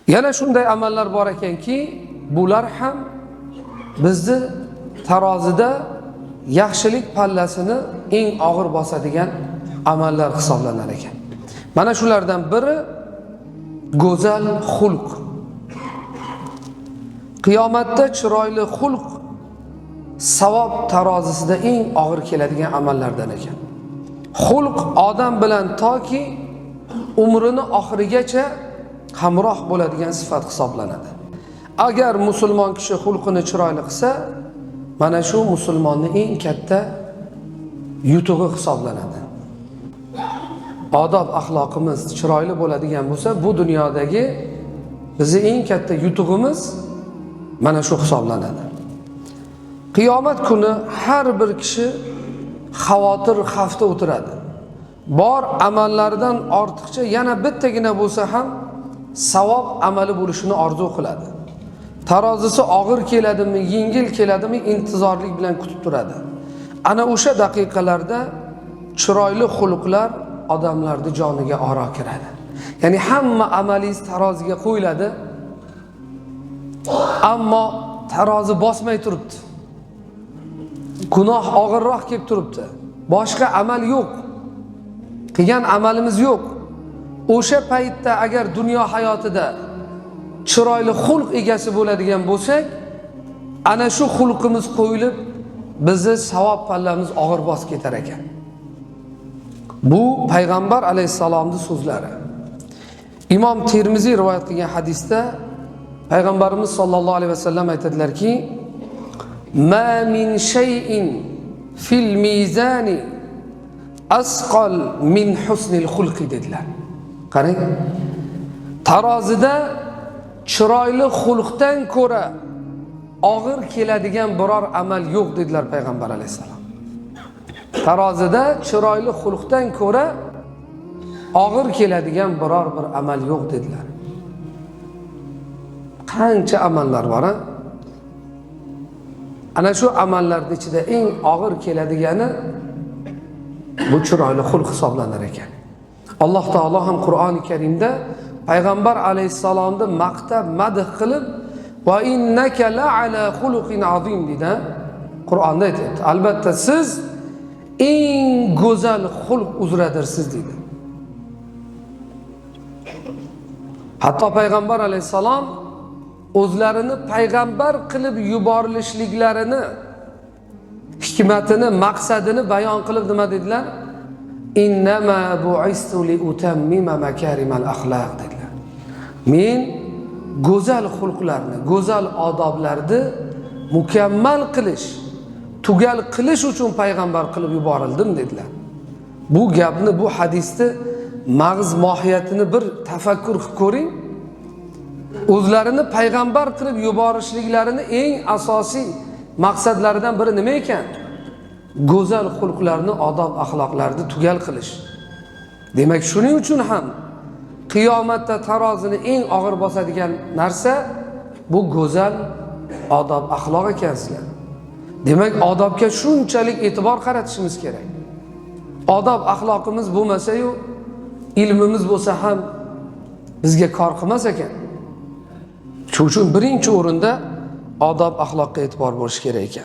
Yana shunday amallar bor ekanki, bular ham bizni tarozida yaxshilik pallasini eng og'ir bosadigan amallar hisoblanar ekan. Mana shulardan biri go'zal xulq. Qiyomatda chiroyli xulq savob tarozisida eng og'ir keladigan amallardan ekan. Xulq odam bilan toki umrini oxirigacha hamroh bo'ladigan sifat hisoblanadi. Agar musulmon kishi xulqini chiroyli qilsa, mana shu musulmonning eng katta yutug'i hisoblanadi. Odob axloqimiz chiroyli bo'ladigan bo'lsa, bu dunyodagi bizning eng katta yutug'imiz mana shu hisoblanadi. Qiyomat kuni har bir kishi xavotir, xavfda o'tiradi. Bor amallaridan ortiqcha yana bittagina bo'lsa ham savob amali bo'lishini orzu qiladi. Tarozisi og'ir keladimi, yengil keladimi intizorlik bilan kutib turadi. Ana o'sha daqiqalarda chiroyli xulqlar odamlarning joniga oro kiradi. Ya'ni hamma amalingiz taroziga qo'yiladi, ammo tarozi bosmay turibdi. Gunoh og'irroq kelib turibdi. Boshqa amal yo'q. Qilgan amalimiz yo'q. O'sha paytda agar dunyo hayotida chiroyli xulq egasi bo'ladigan bo'lsak, ana shu xulqimiz qo'yilib, bizni savob pallamiz og'ir bosib ketar ekan. Bu payg'ambar alayhisalomning so'zlari. Imom Termiziy rivoyat qilgan hadisda payg'ambarimiz sollallohu alayhi vasallam aytadilarki, "Ma min shay'in fil mizani asqal min husnil xulqi" dedilar. Qarang, tarozida chiroyli xulqdan ko'ra og'ir keladigan biror amal yo'q dedilar payg'ambar alayhisalom. Tarozida chiroyli xulqdan ko'ra og'ir keladigan biror bir amal yo'q dedilar. Qancha amallar bor, ha? Ana shu amallarning ichida eng og'ir keladigani bu chiroyli xulq hisoblanar ekan. Alloh taolo ham Qur'oni Karimda payg'ambar alayhisalomni maqtab, madh qilib, "Va innaka la'ala xuluqin azim" dedi. Qur'onda aytadi, albatta siz eng go'zal xulq uzradirsiz dedi. Hatto payg'ambar alayhisalom o'zlarini payg'ambar qilib yuborilishliklarini, hikmatini, maqsadini bayon qilib nima dedilar? "Innama bu'istu li utammima makarimal axloq" dedilar. Men go'zal xulqlarni, go'zal odoblarni mukammal qilish, tugal qilish uchun payg'ambar qilib yuborildim dedilar. Bu gapni, bu hadisni mag'iz mohiyatini bir tafakkur qilib ko'ring. O'zlarini payg'ambar qilib yuborishliklarini eng asosiy maqsadlaridan biri nima ekan? Go'zal xulqlarni, odob axloqlarni tugal qilish. Demak, shuning uchun ham qiyomatda tarozini eng og'ir bosadigan narsa bu go'zal odob axloq ekansizlar. Demak, odobga shunchalik e'tibor qaratishimiz kerak. Odob axloqimiz bo'lmasa-yu, ilmimiz bo'lsa ham bizga kor qilmas ekan. Shuning uchun birinchi o'rinda odob axloqqa e'tibor bo'lish kerak ekan.